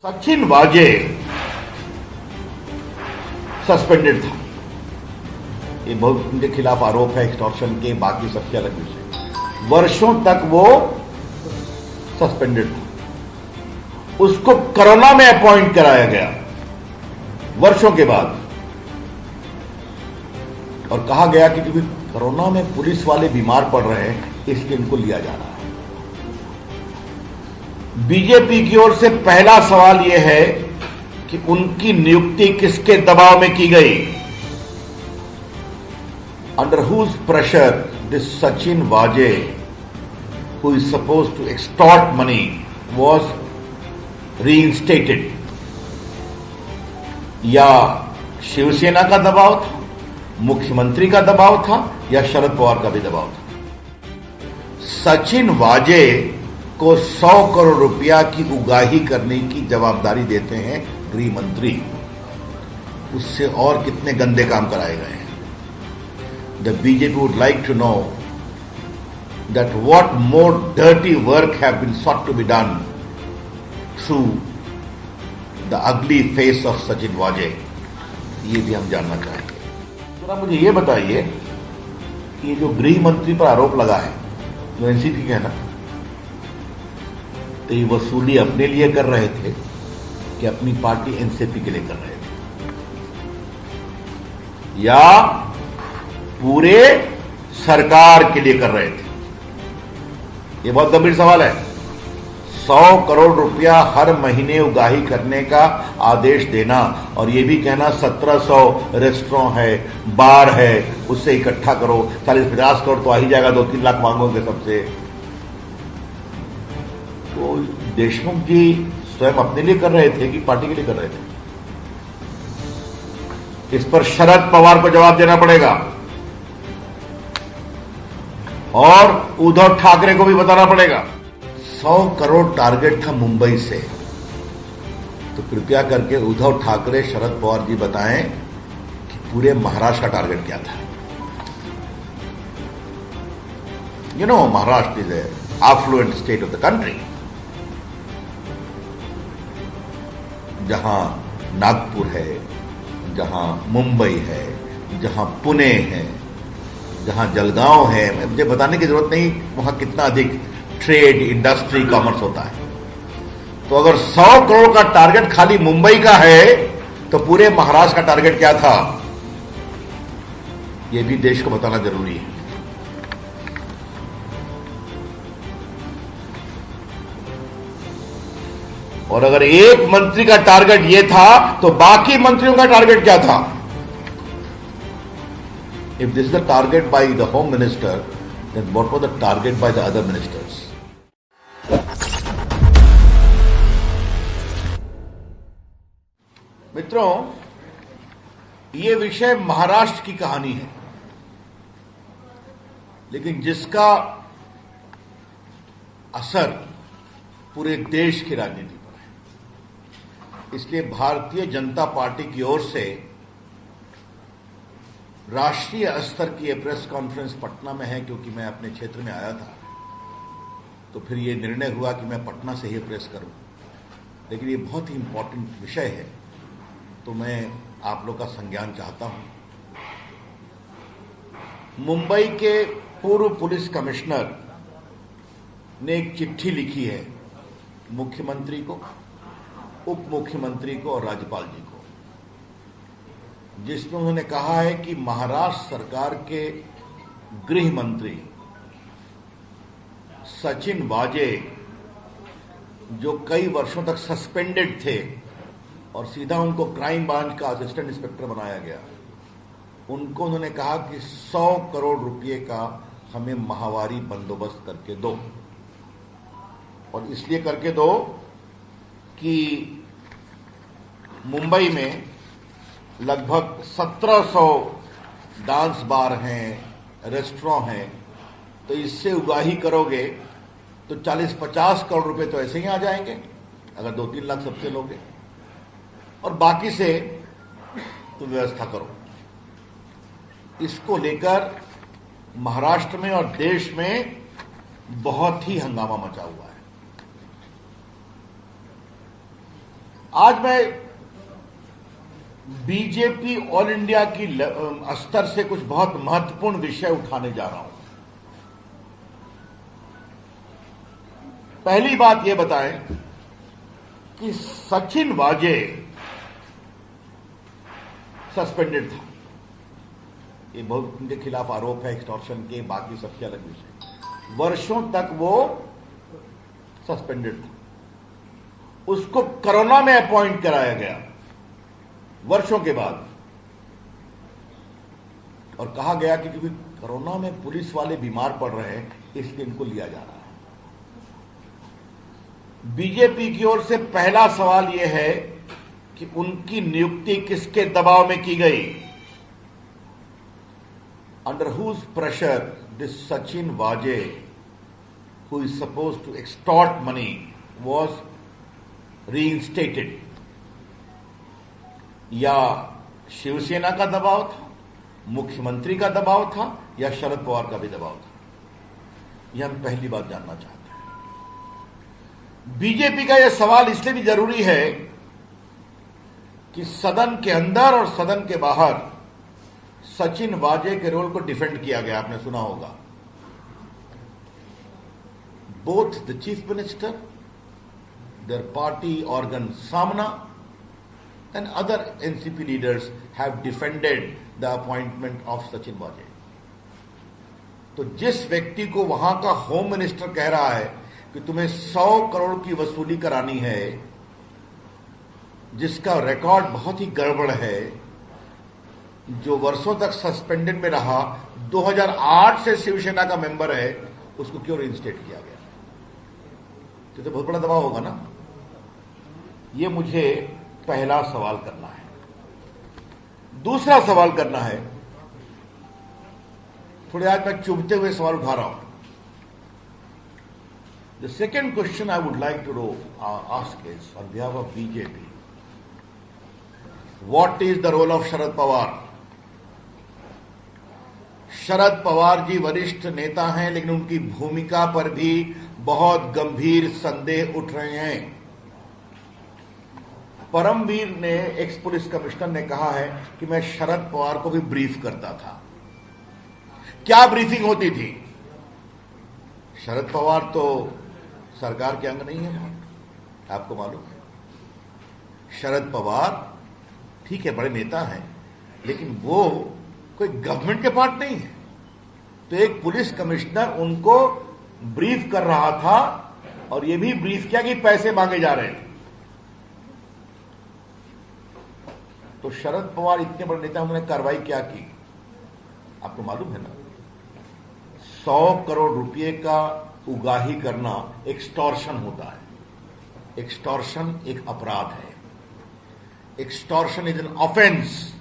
सचिन वाजे सस्पेंडेड था। ये बहुत उनके खिलाफ आरोप है एक्सटॉर्शन के, बाकी सबके अलग विषय। वर्षों तक वो सस्पेंडेड था। उसको कोरोना में अपॉइंट कराया गया वर्षों के बाद, और कहा गया कि क्योंकि कोरोना में पुलिस वाले बीमार पड़ रहे हैं इसलिए इनको लिया जा रहा है। बीजेपी की ओर से पहला सवाल यह है कि उनकी नियुक्ति किसके दबाव में की गई? Under whose pressure this Sachin Waze, who is suppose to extort money, was reinstated? या शिवसेना का दबाव था, मुख्यमंत्री का दबाव था, या शरद पवार का भी दबाव था? सचिन वाजे को 100 करोड़ रुपया की उगाही करने की जवाबदारी देते हैं गृह मंत्री। उससे और कितने गंदे काम कराए गए हैं? The BJP would like to know that what more dirty work have been sought to be done through the ugly face of Sachin Waze. ये भी हम जानना चाहेंगे। जरा मुझे ये बताइए कि जो गृह मंत्री पर आरोप लगा है, जो एनसीपी के है ना, तो ये वसूली अपने लिए कर रहे थे कि अपनी पार्टी एनसीपी के लिए कर रहे थे, या पूरे सरकार के लिए कर रहे थे? ये बहुत गंभीर सवाल है। 100 करोड़ रुपया हर महीने उगाही करने का आदेश देना, और ये भी कहना 1700 रेस्टोरेंट है, बार है, उससे इकट्ठा करो, 40-50 करोड़ तो आ ही जाएगा, 2-3 लाख मांगोगे सबसे। तो देशमुख जी स्वयं अपने लिए कर रहे थे कि पार्टी के लिए कर रहे थे? इस पर शरद पवार को जवाब देना पड़ेगा, और उद्धव ठाकरे को भी बताना पड़ेगा। 100 करोड़ टारगेट था मुंबई से, तो कृपया करके उद्धव ठाकरे, शरद पवार जी बताएं कि पूरे महाराष्ट्र का टारगेट क्या था। You know, Maharashtra is a affluent state of the country, जहां नागपुर है, जहां मुंबई है, जहां पुणे है, जहां जलगांव है। मुझे बताने की जरूरत नहीं वहां कितना अधिक ट्रेड, इंडस्ट्री, कॉमर्स होता है। तो अगर 100 करोड़ का टारगेट खाली मुंबई का है, तो पूरे महाराष्ट्र का टारगेट क्या था? यह भी देश को बताना जरूरी है। और अगर एक मंत्री का टारगेट यह था, तो बाकी मंत्रियों का टारगेट क्या था? If this is the target by the home minister, then what was the target by the other ministers? मित्रों, यह विषय महाराष्ट्र की कहानी है, लेकिन जिसका असर पूरे देश की राजनीति पर है। इसलिए भारतीय जनता पार्टी की ओर से राष्ट्रीय स्तर की यह प्रेस कॉन्फ्रेंस पटना में है, क्योंकि मैं अपने क्षेत्र में आया था, तो फिर यह निर्णय हुआ कि मैं पटना से ही प्रेस करूं। लेकिन ये बहुत ही इंपॉर्टेंट विषय है, तो मैं आप लोग का संज्ञान चाहता हूं। मुंबई के पूर्व पुलिस कमिश्नर ने एक चिट्ठी लिखी है मुख्यमंत्री को, उप मुख्यमंत्री को और राज्यपाल जी को, जिसमें उन्होंने कहा है कि महाराष्ट्र सरकार के गृह मंत्री सचिन वाजे, जो कई वर्षों तक सस्पेंडेड थे और सीधा उनको क्राइम ब्रांच का असिस्टेंट इंस्पेक्टर बनाया गया, उनको उन्होंने कहा कि 100 करोड़ रुपए का हमें माहवारी बंदोबस्त करके दो। और इसलिए करके दो कि मुंबई में लगभग 1700 डांस बार हैं, रेस्टोरेंट हैं, तो इससे उगाही करोगे तो 40-50 करोड़ रुपए तो ऐसे ही आ जाएंगे अगर 2-3 लाख सबसे लोगे, और बाकी से तो व्यवस्था करो। इसको लेकर महाराष्ट्र में और देश में बहुत ही हंगामा मचा हुआ है। आज मैं बीजेपी ऑल इंडिया की स्तर से कुछ बहुत महत्वपूर्ण विषय उठाने जा रहा हूं। पहली बात यह बताएं कि सचिन वाजे सस्पेंडेड था। ये बहुत उनके खिलाफ आरोप है एक्सटॉर्शन के, बाकी सबके अलग विषय। वर्षों तक वो सस्पेंडेड था। उसको कोरोना में अपॉइंट कराया गया वर्षों के बाद, और कहा गया कि क्योंकि कोरोना में पुलिस वाले बीमार पड़ रहे हैं इसलिए इनको लिया जा रहा है। बीजेपी की ओर से पहला सवाल यह है कि उनकी नियुक्ति किसके दबाव में की गई? Under whose pressure this Sachin Waze, who is supposed to extort money, was reinstated? या शिवसेना का दबाव था, मुख्यमंत्री का दबाव था, या शरद पवार का भी दबाव था? यह हम पहली बात जानना चाहते हैं। बीजेपी का यह सवाल इसलिए भी जरूरी है कि सदन के अंदर और सदन के बाहर सचिन वाजे के रोल को डिफेंड किया गया। आपने सुना होगा, both the chief minister, their party organ Samna, and other NCP leaders have defended the appointment of Sachin Waje. तो जिस व्यक्ति को वहां का होम मिनिस्टर कह रहा है कि तुम्हें 100 करोड़ की वसूली करानी है, जिसका रिकॉर्ड बहुत ही गड़बड़ है, जो वर्षों तक सस्पेंडेड में रहा, 2008 से शिवसेना का मेंबर है, उसको क्यों रिइंस्टेट किया गया? तो बहुत बड़ा दबाव होगा ना। यह मुझे पहला सवाल करना है। दूसरा सवाल करना है, थोड़े आज मैं चुभते हुए सवाल उठा रहा हूं। The second question I would like to ask is on behalf of BJP, what is the role of Sharad Pawar? Sharad Pawar ji वरिष्ठ नेता हैं, लेकिन उनकी भूमिका पर भी बहुत गंभीर संदेह उठ रहे हैं। परमवीर ने, एक्स पुलिस कमिश्नर ने कहा है कि मैं शरद पवार को भी ब्रीफ करता था। क्या ब्रीफिंग होती थी? शरद पवार तो सरकार के अंग नहीं है, आपको मालूम है। शरद पवार ठीक है, बड़े नेता हैं, लेकिन वो कोई गवर्नमेंट के पार्ट नहीं है। तो एक पुलिस कमिश्नर उनको ब्रीफ कर रहा था, और यह भी ब्रीफ किया कि पैसे मांगे जा रहे हैं। तो शरद पवार इतने बड़े नेता, उन्होंने कार्रवाई क्या की? आपको मालूम है ना, 100 करोड़ रुपए का उगाही करना एक्सटॉर्शन होता है। एक्सटॉर्शन एक अपराध है। Extortion is an offence.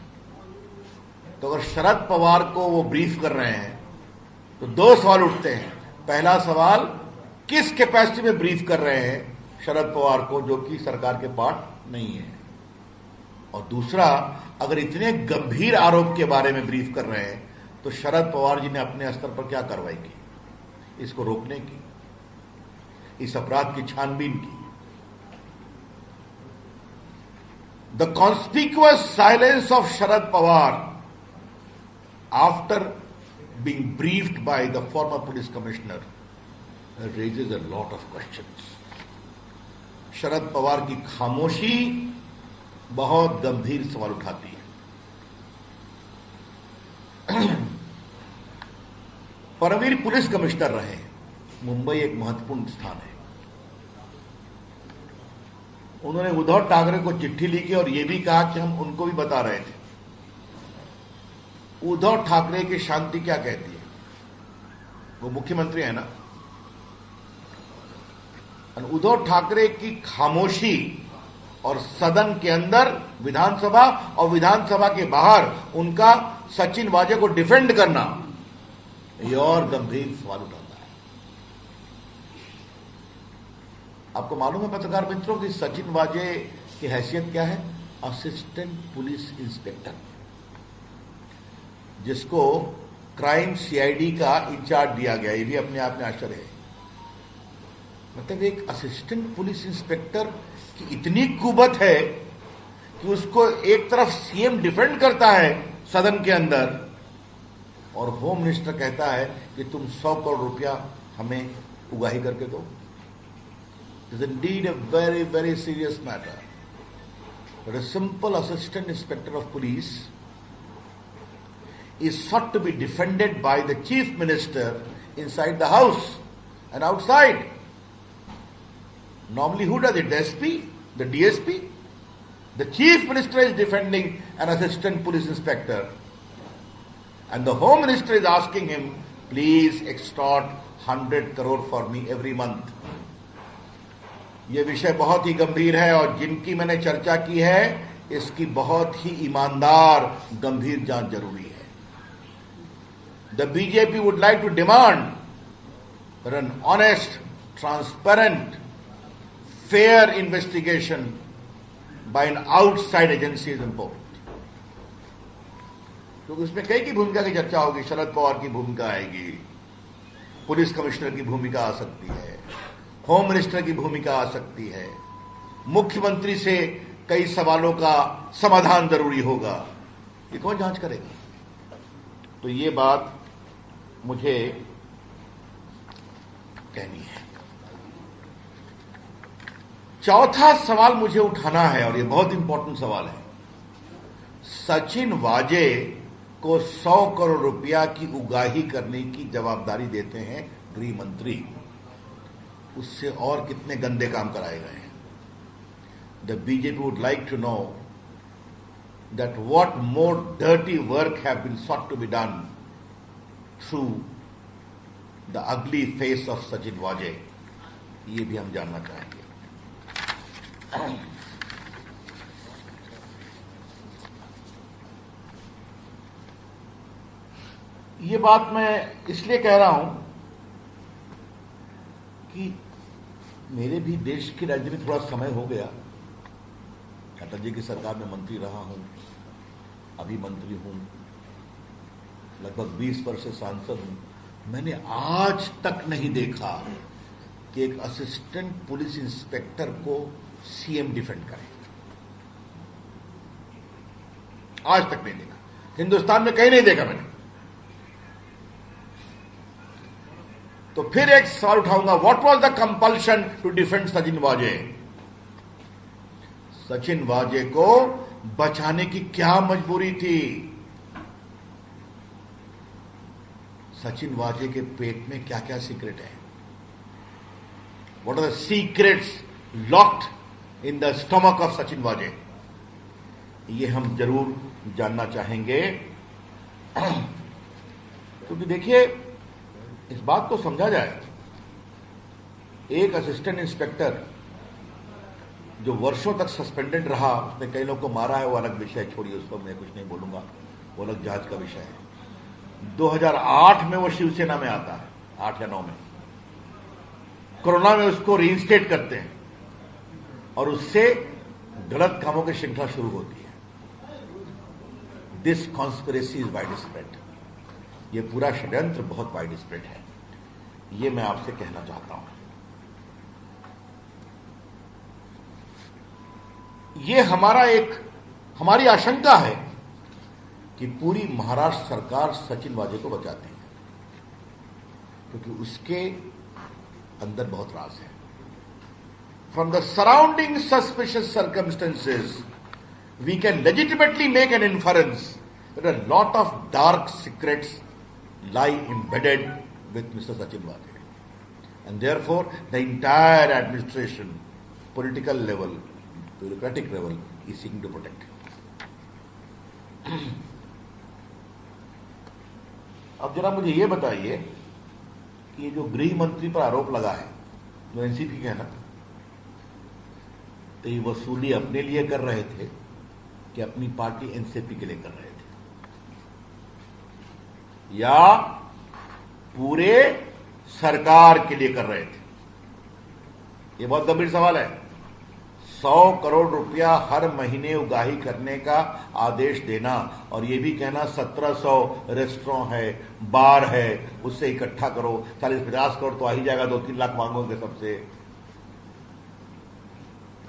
तो अगर शरद पवार को वो ब्रीफ कर रहे हैं तो दो सवाल उठते हैं। पहला सवाल, किस कैपेसिटी में ब्रीफ कर रहे हैं शरद पवार को, जो कि सरकार के पार्ट नहीं है? और दूसरा, अगर इतने गंभीर आरोप के बारे में ब्रीफ कर रहे हैं तो शरद पवार जी ने अपने स्तर पर क्या कार्रवाई की इसको रोकने की, इस अपराध की छानबीन की? The conspicuous silence of Sharad Pawar after being briefed by the former police commissioner raises a lot of questions. Sharad Pawar की खामोशी बहुत गंभीर सवाल उठाती है। परमवीर पुलिस कमिश्नर रहे। मुंबई एक महत्वपूर्ण स्थान है। उन्होंने उद्धव ठाकरे को चिट्ठी लिखी और यह भी कहा कि हम उनको भी बता रहे थे। उद्धव ठाकरे की शांति क्या कहती है? वो मुख्यमंत्री है ना। उद्धव ठाकरे की खामोशी और सदन के अंदर विधानसभा और विधानसभा के बाहर उनका सचिन वाजे को डिफेंड करना, ये और गंभीर सवाल उठाता है। आपको मालूम है पत्रकार मित्रों कि सचिन वाजे की हैसियत क्या है? असिस्टेंट पुलिस इंस्पेक्टर, जिसको क्राइम सीआईडी का इंचार्ज दिया गया। ये भी अपने आप में आश्चर्य है। मतलब एक असिस्टेंट पुलिस इंस्पेक्टर की इतनी कुबत है कि उसको एक तरफ सीएम डिफेंड करता है सदन के अंदर, और होम मिनिस्टर कहता है कि तुम 100 करोड़ रुपया हमें उगाही करके दो. It is indeed a very very serious matter. But a simple assistant inspector of police is sought to be defended by the chief minister inside the house and outside. Normally who does it? The SP? The DSP? The chief minister is defending an assistant police inspector, and the home minister is asking him, please extort 100 crore for me every month. यह विषय बहुत ही गंभीर है और जिनकी मैंने चर्चा की है इसकी बहुत ही ईमानदार गंभीर जांच जरूरी है. The BJP would like to demand an honest, transparent, fair investigation by an outside agency is important. क्योंकि उसमें कई की भूमिका की चर्चा होगी. शरद पवार की भूमिका आएगी, पुलिस कमिश्नर की भूमिका आ सकती है, होम मिनिस्टर की भूमिका आ सकती है, मुख्यमंत्री से कई सवालों का समाधान जरूरी होगा. ये कौन जांच करेगा? तो ये बात मुझे कहनी है. चौथा सवाल मुझे उठाना है और ये बहुत इंपॉर्टेंट सवाल है. सचिन वाजे को 100 करोड़ रुपया की उगाही करने की जवाबदारी देते हैं गृह मंत्री. उससे और कितने गंदे काम कराए गए हैं. The BJP would like to know that what more dirty work have been sought to be done through the ugly face of Sachin Waze. ये भी हम जानना चाहेंगे. ये बात मैं इसलिए कह रहा हूं कि मेरे भी देश की राज्य में थोड़ा समय हो गया. अटल जी की सरकार में मंत्री रहा हूं, अभी मंत्री हूं, लगभग 20 वर्ष से सांसद हूं. मैंने आज तक नहीं देखा कि एक असिस्टेंट पुलिस इंस्पेक्टर को सीएम डिफेंड करे. आज तक नहीं देखा. हिंदुस्तान में कहीं नहीं देखा मैंने. तो फिर एक सवाल उठाऊंगा, what was the compulsion to defend Sachin Waze? Sachin वाजे को बचाने की क्या मजबूरी थी? सचिन वाजे के पेट में क्या क्या सीक्रेट है? What are the secrets locked in the stomach of Sachin Waze? ये हम जरूर जानना चाहेंगे. क्योंकि देखिए, इस बात को समझा जाए, एक असिस्टेंट इंस्पेक्टर जो वर्षों तक सस्पेंडेड रहा, उसने कई लोगों को मारा है, वो अलग विषय, छोड़िए, उस पर मैं कुछ नहीं बोलूंगा, वो अलग जांच का विषय है. 2008 में वो शिवसेना में आता है, 8 या 9 में. कोरोना में उसको रीइंस्टेट करते हैं और उससे गलत कामों की श्रृंखला शुरू होती है. This conspiracy is wide spread. ये पूरा षड्यंत्र बहुत वाइड स्प्रेड है. ये मैं आपसे कहना चाहता हूं. ये हमारी आशंका है कि पूरी महाराष्ट्र सरकार सचिन वाजे को बचाती है, क्योंकि उसके अंदर बहुत राज है. From the surrounding suspicious circumstances we can legitimately make an inference that a lot of dark secrets lie embedded with Mr. Sachin Waje, and therefore the entire administration, political level, bureaucratic level, is seeking to protect him. अब जरा मुझे ये बताइए कि ये जो गृह मंत्री पर आरोप लगा है, जो एनसीपी के है ना, तो ये वसूली अपने लिए कर रहे थे कि अपनी पार्टी एनसीपी के लिए कर रहे थे, या पूरे सरकार के लिए कर रहे थे? ये बहुत गंभीर सवाल है. 100 करोड़ रुपया हर महीने उगाही करने का आदेश देना और ये भी कहना 1700 रेस्टोरेंट है, बार है, उससे इकट्ठा करो, 40-50 करोड़ तो आ ही जाएगा, 2-3 लाख मांगोगे सबसे.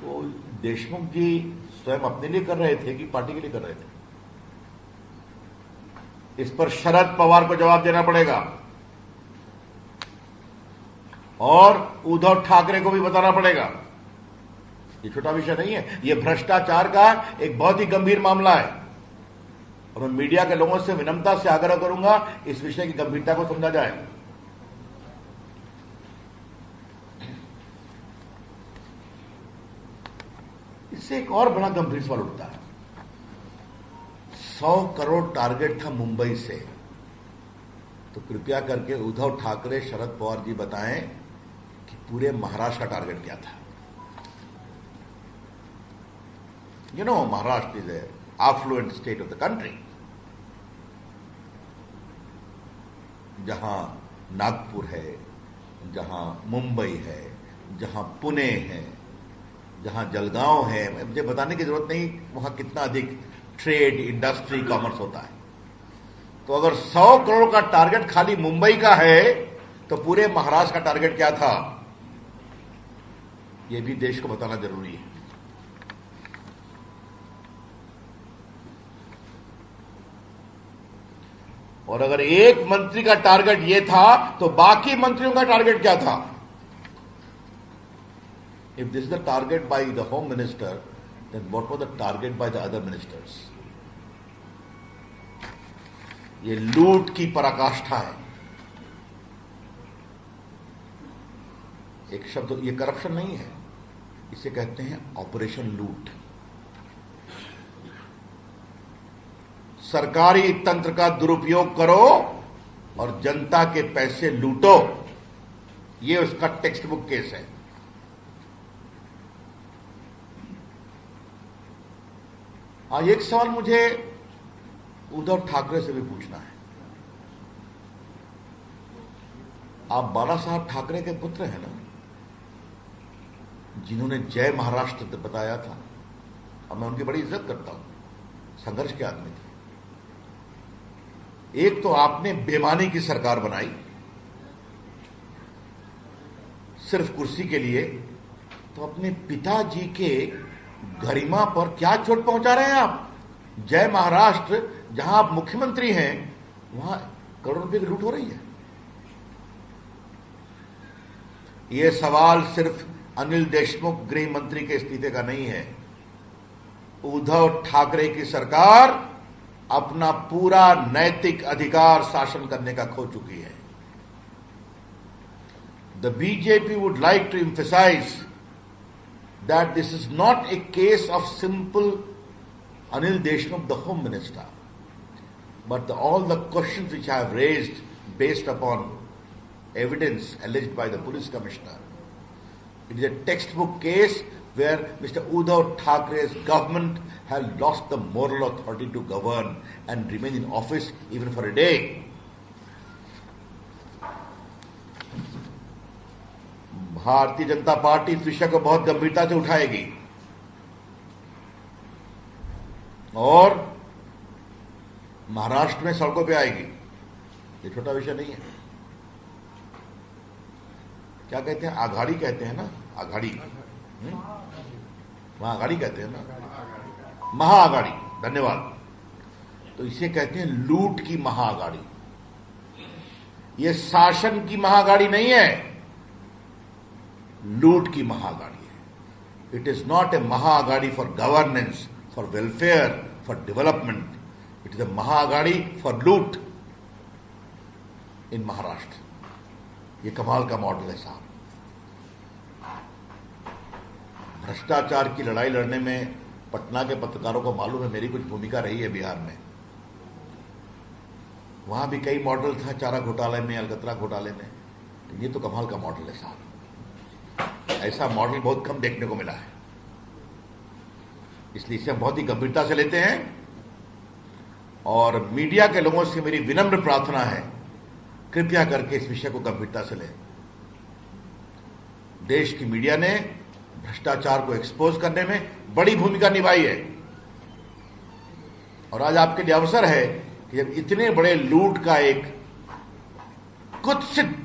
वो देशमुख जी स्वयं अपने लिए कर रहे थे कि पार्टी के लिए कर रहे थे? इस पर शरद पवार को जवाब देना पड़ेगा और उद्धव ठाकरे को भी बताना पड़ेगा। ये छोटा विषय नहीं है, ये भ्रष्टाचार का एक बहुत ही गंभीर मामला है और मैं मीडिया के लोगों से विनम्रता से आग्रह करूंगा इस विषय की गंभीरता को समझा जाए। इससे एक और बड़ा गंभीर सवाल उठता है। 100 करोड़ टारगेट था मुंबई से, तो कृपया करके उद्धव ठाकरे, शरद पवार जी बताएं कि पूरे महाराष्ट्र का टारगेट क्या था। You know, Maharashtra is an affluent state of the country. जहां नागपुर है, जहां मुंबई है, जहां पुणे है, जहां जलगांव है, मुझे बताने की जरूरत नहीं वहां कितना अधिक ट्रेड, इंडस्ट्री, कॉमर्स होता है। तो अगर 100 करोड़ का टारगेट खाली मुंबई का है तो पूरे महाराष्ट्र का टारगेट क्या था, यह भी देश को बताना जरूरी है। और अगर एक मंत्री का टारगेट यह था तो बाकी मंत्रियों का टारगेट क्या था? If this is the target by the home minister, then what was the target by the other ministers? ये लूट की पराकाष्ठा है। एक शब्द, ये करप्शन नहीं है, इसे कहते हैं ऑपरेशन लूट। सरकारी तंत्र का दुरुपयोग करो और जनता के पैसे लूटो, यह उसका टेक्स्ट बुक केस है। आज एक सवाल मुझे उद्धव ठाकरे से भी पूछना है। आप बाला साहब ठाकरे के पुत्र हैं ना, जिन्होंने जय महाराष्ट्र बताया था, और मैं उनकी बड़ी इज्जत करता हूं, संघर्ष के आदमी थे। एक तो आपने बेईमानी की सरकार बनाई सिर्फ कुर्सी के लिए, तो अपने पिताजी के गरिमा पर क्या चोट पहुंचा रहे हैं आप? जय महाराष्ट्र, जहां आप मुख्यमंत्री हैं, वहां करोड़ों रुपए की लूट हो रही है। यह सवाल सिर्फ अनिल देशमुख गृह मंत्री के इस्तीफे का नहीं है। उद्धव ठाकरे की सरकार अपना पूरा नैतिक अधिकार शासन करने का खो चुकी है। The BJP would like to emphasize that this is not a case of simple Anil Deshmukh, the Home Minister, but all the questions which I have raised based upon evidence alleged by the police commissioner, it is a textbook case where Mr. Uddhav Thackeray's government has lost the moral authority to govern and remain in office even for a day. Bharatiya Janata party इस विषय को बहुत गंभीरता से उठाएगी और महाराष्ट्र में सड़कों पे आएगी। ये छोटा विषय नहीं है। क्या कहते हैं, आघाड़ी कहते हैं ना, आघाड़ी, वहां आघाड़ी कहते हैं ना, महाआघाड़ी, धन्यवाद। तो इसे कहते हैं लूट की महाआघाड़ी। ये शासन की महाआघाड़ी नहीं है, लूट की महाआघाड़ी है। It is not A Maha Aghadi for governance, for welfare, for development. It is a Mahaagadi for loot in Maharashtra. ये कमाल का मॉडल है साहब। भ्रष्टाचार की लड़ाई लड़ने में पटना के पत्रकारों को मालूम है मेरी कुछ भूमिका रही है बिहार में। वहां भी कई मॉडल था, चारा घोटाले में, अलकतरा घोटाले में। तो ये तो कमाल का मॉडल है साहब। ऐसा मॉडल बहुत कम देखने को मिला है, इसलिए इसे हम बहुत ही गंभीरता से लेते हैं। और मीडिया के लोगों से मेरी विनम्र प्रार्थना है, कृपया करके इस विषय को गंभीरता से लें। देश की मीडिया ने भ्रष्टाचार को एक्सपोज करने में बड़ी भूमिका निभाई है और आज आपके लिए अवसर है कि जब इतने बड़े लूट का एक कुत्सित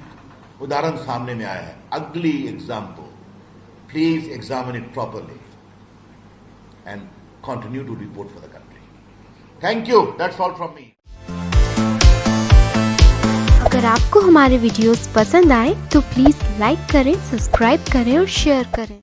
उदाहरण सामने में आया है, अगली example, please examine it properly. and continue to report for the country. Thank you. That's all from me. अगर आपको हमारे वीडियोस पसंद आए तो प्लीज लाइक करें, सब्सक्राइब करें और शेयर करें।